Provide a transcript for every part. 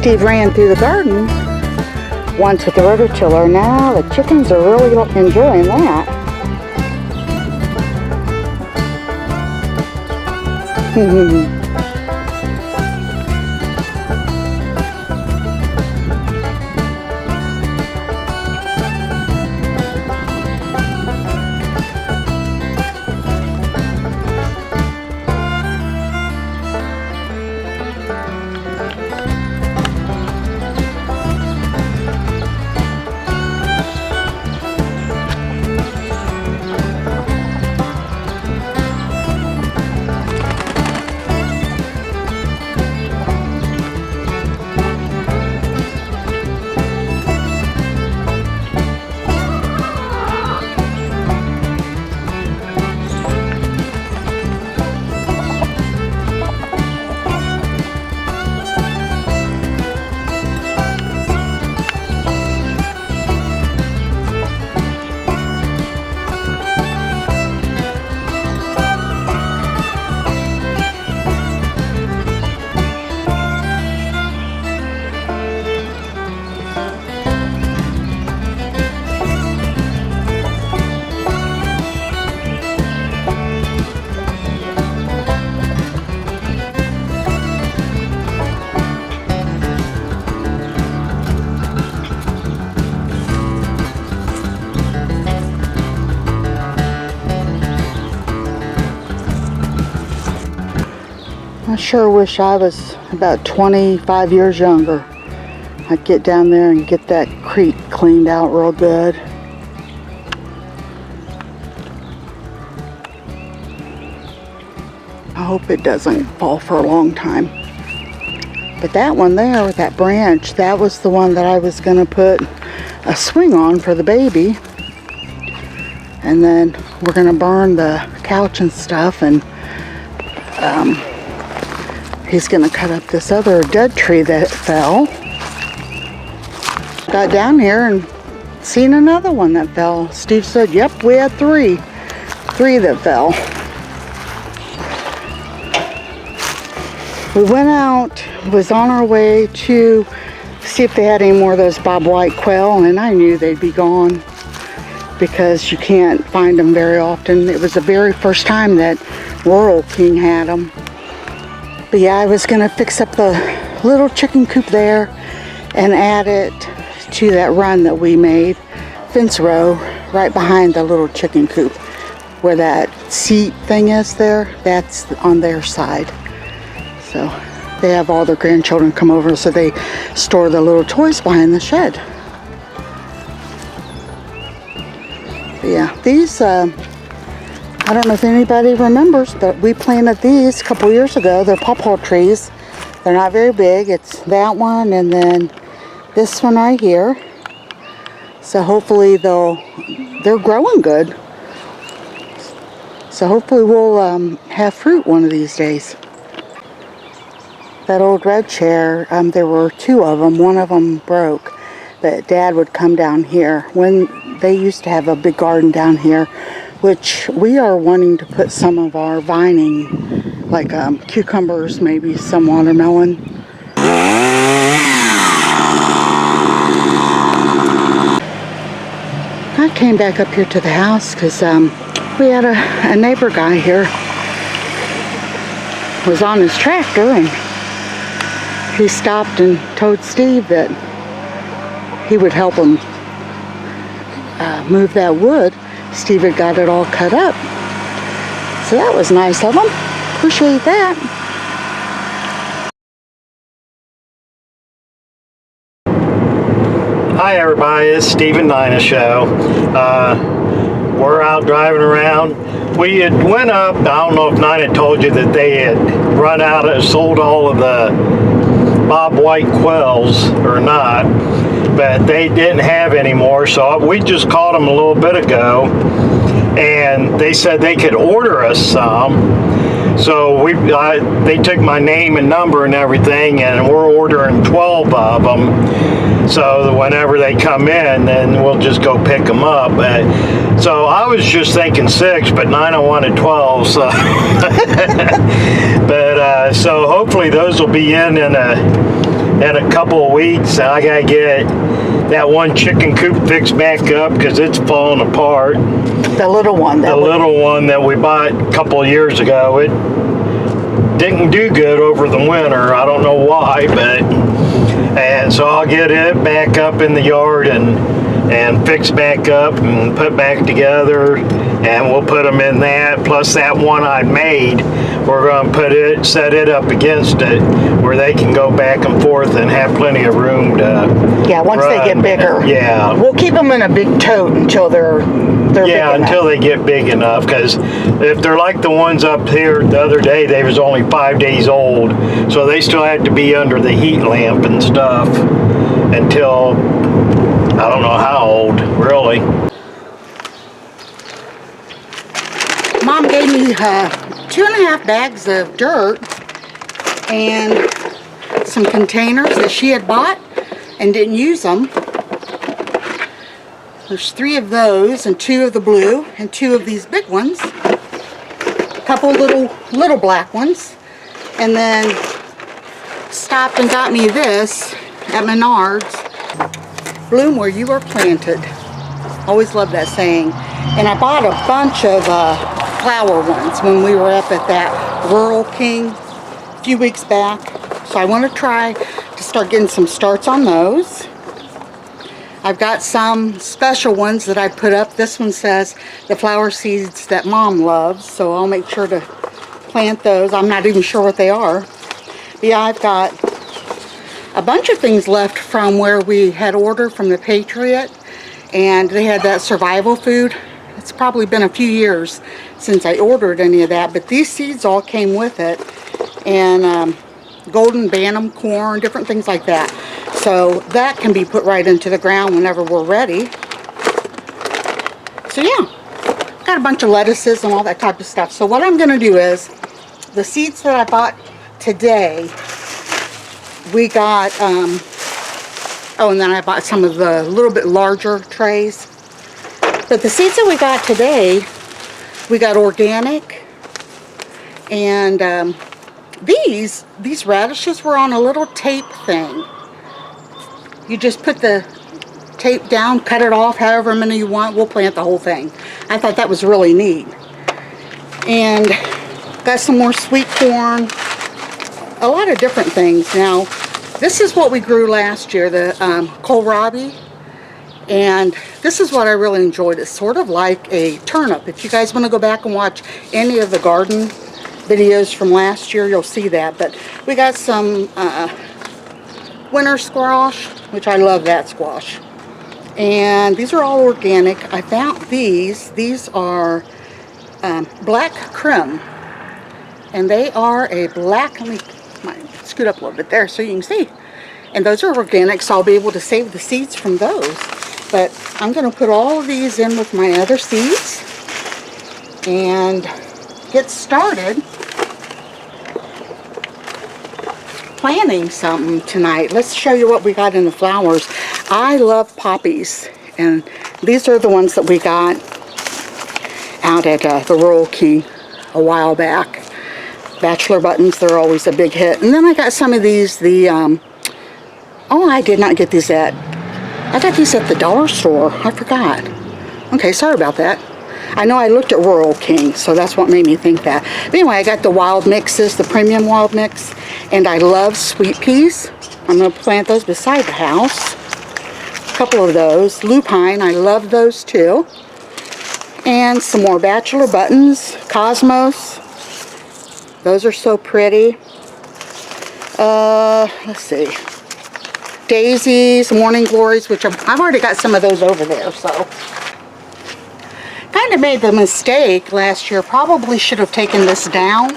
Steve ran through the garden once with the rototiller. Now the chickens are really enjoying that. I sure wish I was about 25 years younger. I'd get down there and get that creek cleaned out real good. I hope it doesn't fall for a long time. But that one there with that branch, that was the one that I was going to put a swing on for the baby. And then we're going to burn the couch and stuff, and he's going to cut up this other dead tree that fell. Got down here and seen another one that fell. Steve said, yep, we had three that fell. We went out, was on our way to see if they had any more of those bobwhite quail, and I knew they'd be gone because you can't find them very often. It was the very first time that Rural King had them. But yeah, I was gonna fix up the little chicken coop there and add it to that run that we made, fence row, right behind the little chicken coop. Where that seat thing is there, that's on their side. So they have all their grandchildren come over, so they store the little toys behind the shed. But yeah, these, I don't know if anybody remembers, but we planted these a couple years ago. They're pawpaw trees. They're not very big. It's that one and then this one right here. So hopefully they're growing good. So hopefully we'll have fruit one of these days. That old red chair, there were two of them. One of them broke, but Dad would come down here. When they used to have a big garden down here, which we are wanting to put some of our vining, like cucumbers, maybe some watermelon. I came back up here to the house because we had a neighbor guy here. Was on his tractor, and he stopped and told Steve that he would help him move that wood. Steve had got it all cut up. So that was nice of him. Appreciate that. Hi everybody, it's Steve and Nina Show. We're out driving around. We had went up, I don't know if Nina told you that they had run out and sold all of the bobwhite quails or not, but they didn't have any more, so we just called them a little bit ago, and they said they could order us some. So they took my name and number and everything, and we're ordering 12 of them. So whenever they come in, then we'll just go pick them up. So I was just thinking 6, but Nina wanted 12. So, so hopefully those will be in a in a couple of weeks. I gotta get that one chicken coop fixed back up because it's falling apart. The little one. The little one that we bought a couple of years ago, it didn't do good over the winter. I don't know why, and so I'll get it back up in the yard and fix back up and put back together, and we'll put them in that. Plus that one I made, we're going to set it up against it where they can go back and forth and have plenty of room to once run. they get bigger. Yeah. We'll keep them in a big tote until they're big enough. Until they get big enough, because if they're like the ones up here the other day, they was only 5 days old, so they still had to be under the heat lamp and stuff until I don't know how old, really. Mom gave me 2.5 bags of dirt and some containers that she had bought and didn't use them. There's 3 of those and 2 of the blue and 2 of these big ones. A couple little black ones. And then stopped and got me this at Menards. Bloom where you are planted. Always love that saying. And I bought a bunch of flower ones when we were up at that Rural King a few weeks back. So I want to try to start getting some starts on those. I've got some special ones that I put up. This one says the flower seeds that Mom loves, so I'll make sure to plant those. I'm not even sure what they are. But yeah, I've got a bunch of things left from where we had ordered from the Patriot, and they had that survival food. It's probably been a few years since I ordered any of that, but these seeds all came with it, and golden bantam corn, different things like that. So that can be put right into the ground whenever we're ready. So yeah, got a bunch of lettuces and all that type of stuff. So what I'm going to do is, the seeds that I bought today, we got, oh, and then I bought some of the little bit larger trays. But the seeds that we got today, we got organic. And these radishes were on a little tape thing. You just put the tape down, cut it off however many you want. We'll plant the whole thing. I thought that was really neat. And got some more sweet corn. A lot of different things. Now, this is what we grew last year, the kohlrabi. And this is what I really enjoyed. It's sort of like a turnip. If you guys want to go back and watch any of the garden videos from last year, you'll see that. But we got some winter squash, which I love that squash. And these are all organic. I found these. These are black creme. And they are a black, let me scoot up a little bit there so you can see. And those are organic, so I'll be able to save the seeds from those. But I'm going to put all of these in with my other seeds and get started planting something tonight. Let's show you what we got in the flowers. I love poppies, and these are the ones that we got out at the Rural King a while back. Bachelor buttons, they're always a big hit. And then I got some of these, oh, I did not get these I got these at the dollar store. I forgot. Okay, sorry about that. I know I looked at Rural King, so that's what made me think that. But anyway, I got the wild mixes, the premium wild mix, and I love sweet peas. I'm going to plant those beside the house. A couple of those. Lupine, I love those too. And some more bachelor buttons, cosmos. Those are so pretty. Let's see. Daisies, morning glories, which I've already got some of those over there, so. Kind of made the mistake last year. Probably should have taken this down.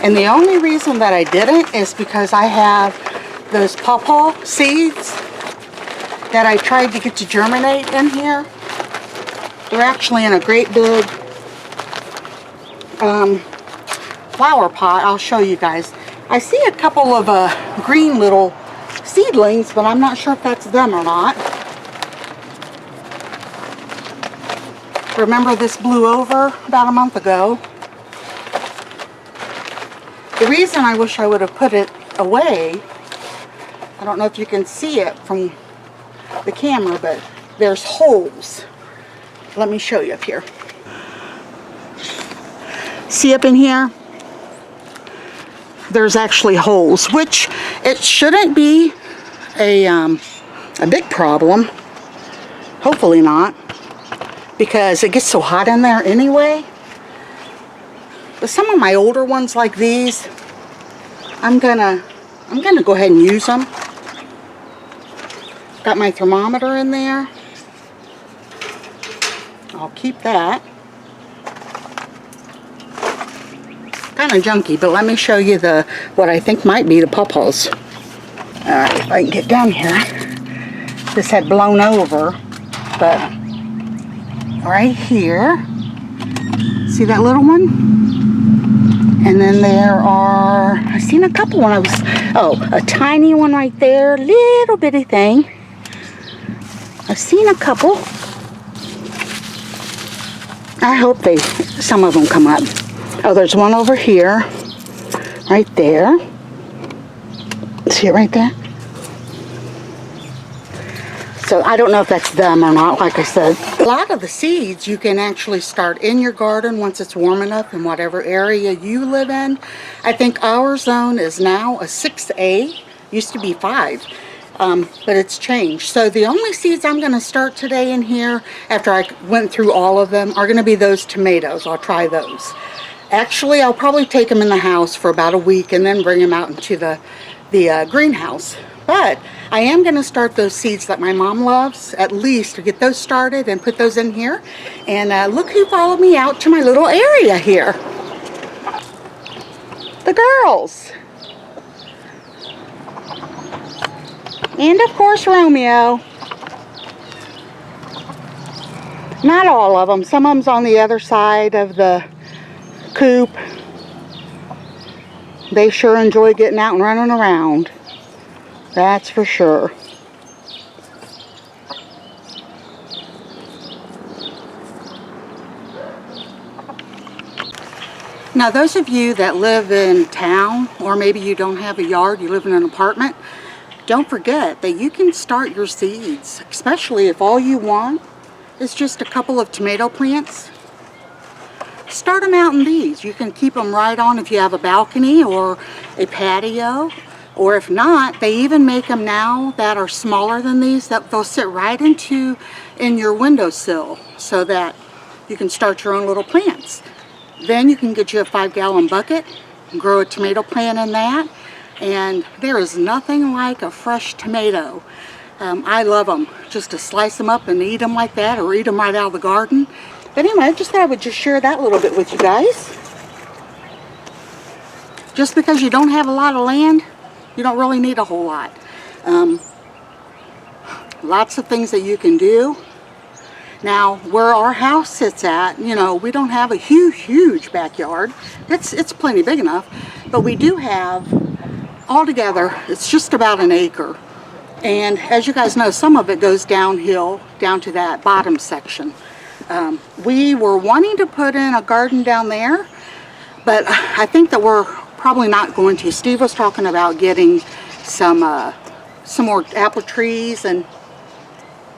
And the only reason that I didn't is because I have those pawpaw seeds that I tried to get to germinate in here. They're actually in a great big flower pot. I'll show you guys. I see a couple of green little seedlings, but I'm not sure if that's them or not. Remember, this blew over about a month ago. The reason I wish I would have put it away, I don't know if you can see it from the camera, but there's holes. Let me show you up here. See up in here? There's actually holes, which it shouldn't be a big problem. Hopefully not, because it gets so hot in there anyway. But some of my older ones like these, I'm gonna go ahead and use them. Got my thermometer in there. I'll keep that. Kind of junky, but let me show you what I think might be the pawpaws. Alright, if I can get down here. This had blown over, but right here, see that little one? And then there are, I've seen a couple when I was, a tiny one right there, little bitty thing. I've seen a couple. I hope some of them come up. Oh, there's one over here, right there. See it right there? So I don't know if that's them or not, like I said. A lot of the seeds you can actually start in your garden once it's warm enough in whatever area you live in. I think our zone is now a 6A, used to be 5. But it's changed. So the only seeds I'm going to start today in here, after I went through all of them, are going to be those tomatoes. I'll try those. Actually, I'll probably take them in the house for about a week and then bring them out into the greenhouse. But I am going to start those seeds that my mom loves, at least to get those started and put those in here. And look who followed me out to my little area here. The girls. And of course Romeo. Not all of them. Some of them's on the other side of the coop. They sure enjoy getting out and running around. That's for sure. Now those of you that live in town, or maybe you don't have a yard, you live in an apartment, don't forget that you can start your seeds, especially if all you want is just a couple of tomato plants. Start them out in these. You can keep them right on if you have a balcony or a patio, or if not, they even make them now that are smaller than these, that they'll sit right in your windowsill so that you can start your own little plants. Then you can get you a 5-gallon bucket and grow a tomato plant in that. And there is nothing like a fresh tomato. I love them, just to slice them up and eat them like that, or eat them right out of the garden. But anyway, I just thought I would just share that little bit with you guys. Just because you don't have a lot of land, you don't really need a whole lot. Lots of things that you can do. Now, where our house sits at, you know, we don't have a huge backyard. It's plenty big enough, but we do have, altogether, it's just about an acre. And as you guys know, some of it goes downhill, down to that bottom section. We were wanting to put in a garden down there, but I think that we're probably not going to. Steve was talking about getting some more apple trees, and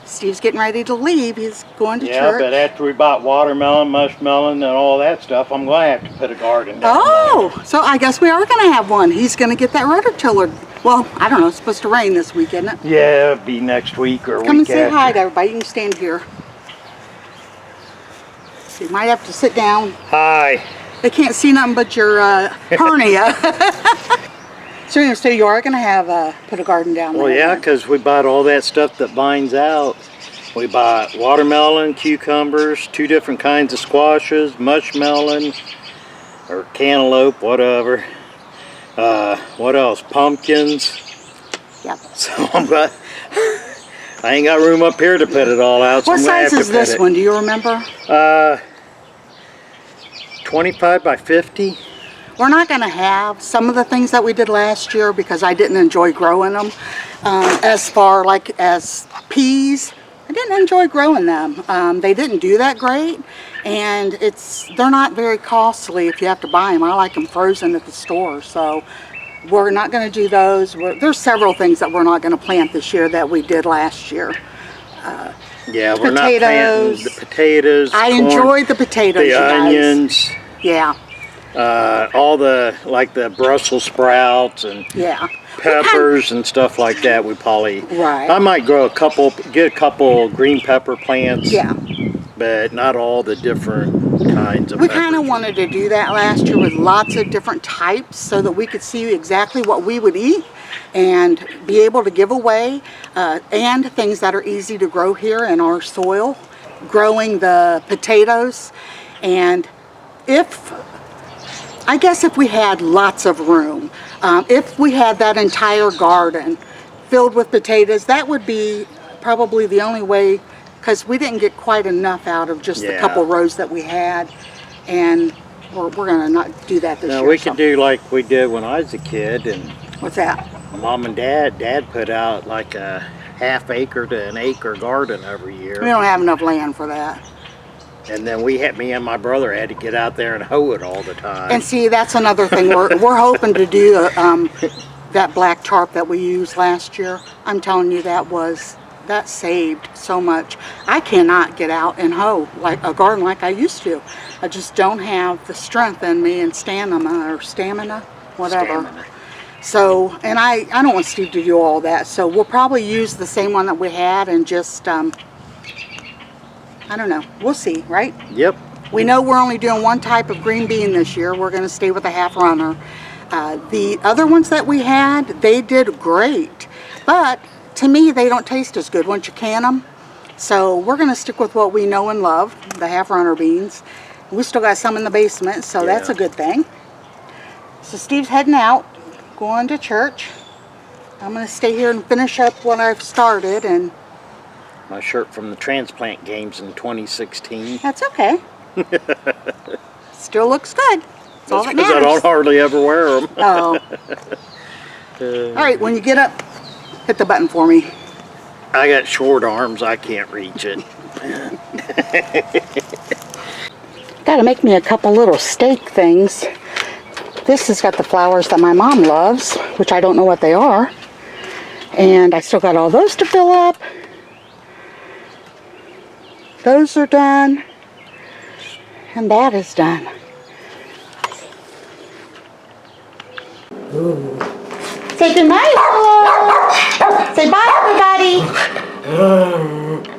Steve's getting ready to leave. He's going to church. Yeah, but after we bought watermelon, mushmelon, and all that stuff, I'm going to have to put a garden down there. So I guess we are going to have one. He's going to get that rototiller. Well, I don't know. It's supposed to rain this week, isn't it? Yeah, it'll be next week or Come week and say after. hi to everybody. You can stand here. So you might have to sit down. Hi. They can't see nothing but your hernia. So you are going to have put a garden down there. Well, yeah, because we bought all that stuff that binds out. We bought watermelon, cucumbers, 2 different kinds of squashes, mushmelon, or cantaloupe, whatever. What else? Pumpkins. Yep. So I ain't got room up here to put it all out. So What I'm gonna size have is to put this it. one? Do you remember? 25 by 50. We're not going to have some of the things that we did last year because I didn't enjoy growing them. As far like as peas, I didn't enjoy growing them. They didn't do that great, and they're not very costly if you have to buy them. I like them frozen at the store, so we're not going to do those. There's several things that we're not going to plant this year that we did last year. Yeah, we're not planting the potatoes. I corn, enjoyed the potatoes, the you guys. onions. Yeah. All the, like the Brussels sprouts and Yeah. peppers and stuff like that. We probably, Right. I might grow get a couple green pepper plants. Yeah. But not all the different kinds of We peppers. kind of wanted to do that last year with lots of different types so that we could see exactly what we would eat and be able to give away, and things that are easy to grow here in our soil. Growing the potatoes, and I guess if we had lots of room, if we had that entire garden filled with potatoes, that would be probably the only way, because we didn't get quite enough out of just the couple rows that we had, and we're gonna not do that this year. No, we could do like we did when I was a kid, and What's that? Mom and Dad put out like a ½ acre to an acre garden every year. We don't have enough land for that. And then me and my brother had to get out there and hoe it all the time. And see, that's another thing. We're hoping to do that black tarp that we used last year. I'm telling you, that saved so much. I cannot get out and hoe like a garden like I used to. I just don't have the strength in me and stamina, whatever. So, and I don't want Steve to do all that. So we'll probably use the same one that we had and just, I don't know. We'll see, right? Yep. We know we're only doing one type of green bean this year. We're going to stay with a half runner. The other ones that we had, they did great. But to me, they don't taste as good once you can them. So we're going to stick with what we know and love, the half runner beans. We still got some in the basement, so that's a good thing. So Steve's heading out, going to church. I'm going to stay here and finish up what I've started, and My shirt from the transplant games in 2016. that's okay. Still looks good. That's all that Because I matters. don't hardly ever wear them. Oh. All right, when you get up, hit the button for me. I got short arms. I can't reach it. Gotta make me a couple little steak things. This has got the flowers that my mom loves, which I don't know what they are. And I still got all those to fill up. Those are done. And that is done. Ooh. Say goodnight, hello. Say bye, everybody.